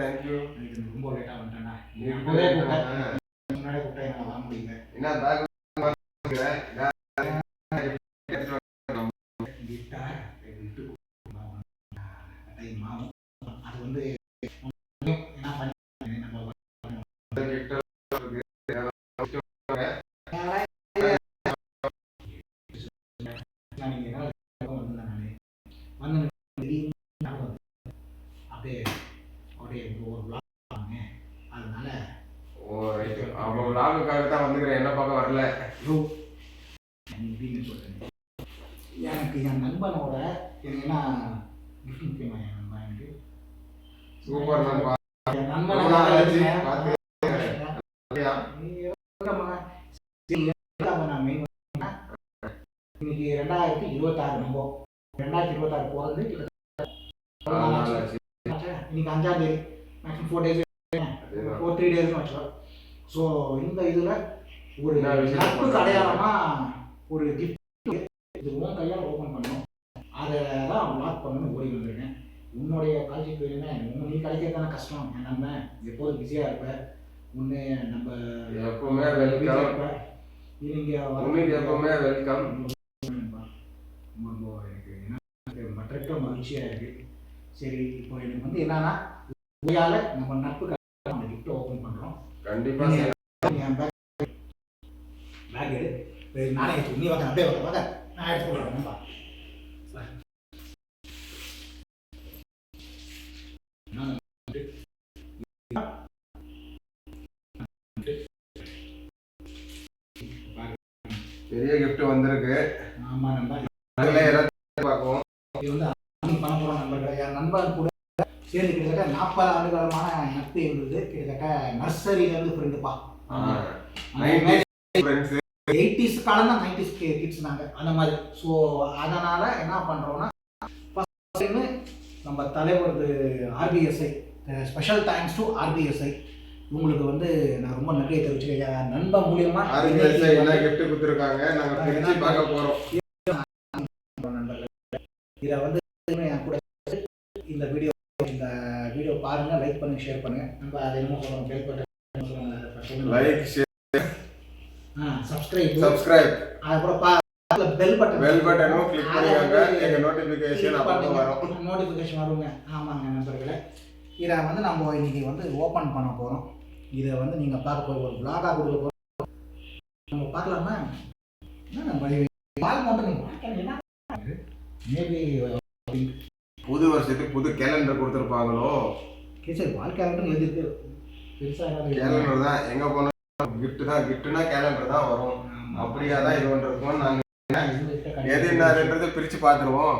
Thank you. ரொம்ப லேட்டாக வந்துட்டேன்டா. முன்னாடியே கூப்பிட்டா என்னால் வர முடியல. என்ன பேக் கிட்டார் மாவும் அது வந்து என்ன பண்ணி நம்ம அப்படியே அதனால லாபுக்காக தான் வந்துக்கிறேன். என்ன பார்க்க வரல சொல்றேன். எனக்கு என் நண்பனோட என்ன கிஃப்ட் முக்கியமா என் நண்பன் எனக்கு சூப்பர் நண்பா. என் நண்பன் இன்னைக்கு 2026 நம்ம 2026 போறது இன்னைக்கு 5ஆம் தேதி மேக்ஸிமம் 4 days 3 days வச்சுக்கோ. ஸோ இந்த இதில் ஒரு நட்புக்கு அடையாளமா ஒரு கிஃப்ட் இது உன் கையால் ஓப்பன் பண்ணணும். அதை தான் லாக் பண்ணணும்னு ஓடி வந்திருக்கேன். உன்னுடைய காலேஜ் போயிருந்தேன் நீ கிடைக்கிறதான கஷ்டம். என் நண்பன் எப்போதும் பிஸியாக இருப்பேன். ஒன்று நம்ம எப்பவுமே வெல்கம். நீங்கள் எப்பவுமே வெல்கம். எனக்கு மற்ற மகிழ்ச்சியாக இருக்குது. சரி, இப்போ எனக்கு வந்து என்னன்னா உயால நம்ம நட்புக்கு அந்த கிஃப்ட் ஓப்பன் பண்ணுறோம். கண்டிப்பாக என் பேக் எடு. நானே எடுத்து நீ வாங்க அப்படியே வாங்க நான் எடுத்து போடுறேன். பெரிய கிஃப்ட் வந்திருக்கு. ஆமா நண்பர், பார்ப்போம். இது வந்து பண்ண போகிற நண்பர்கள். என் நண்பர் கூட சேர்ந்து கிட்டத்தட்ட 40 ஆண்டுகாலமான நட்பு இருந்தது. கிட்டத்தட்ட நர்சரியிலேருந்து ஃப்ரெண்டுப்பா. 80s காலம் தான் 90s கிட்ஸ் நாங்கள் அந்த மாதிரி. ஸோ அதனால் என்ன பண்ணுறோன்னா ஃபஸ்ட்டு நம்ம தலைவர் RBSI special thanks to RBSI. உங்களுக்கு வந்து நான் ரொம்ப நன்றியை தெரிவிச்சுக்கிறேன். நண்பன் மூலியமாக RBSI என்ன கிஃப்ட் கொடுத்துருக்காங்க, நாங்கள் பிரித்து பார்க்க போகிறோம். நண்பர்கள் இதை வந்து என் கூட இந்த வீடியோ பாருங்கள், லைக் பண்ணுங்கள், ஷேர் பண்ணுங்கள். நம்ம அதை என்ன சொல்கிறோம், bell button like, share, subscribe அப்புறம் பெல் பட்டனும் கிளிக் பண்ணுங்க. எங்க நோட்டிஃபிகேஷன் வருங்க. ஆமாங்க நண்பர்களே, இதை வந்து நம்ம இன்னைக்கு வந்து ஓப்பன் பண்ண போகிறோம். இதை வந்து நீங்கள் பார்க்க போய் ஒரு vlog-ஆ கொடுக்க போகிறோம். நம்ம பார்க்கலாமா? என்ன நம்ம வால் மட்டும் மேபி புது வருஷத்துக்கு புது கேலண்டர் கொடுத்துருப்பாங்களோ. சரி, வால் கேலண்டர் எழுதிருக்கு பெருசாக கேலண்டர் தான் எங்கே போனோம். கிஃப்ட்னா கேலண்டர் தான் வரும். அப்படியா தான் இது பண்ணுறதுக்கும் நாங்கள் எது என்னன்றது பிரித்து பார்த்துருவோம்.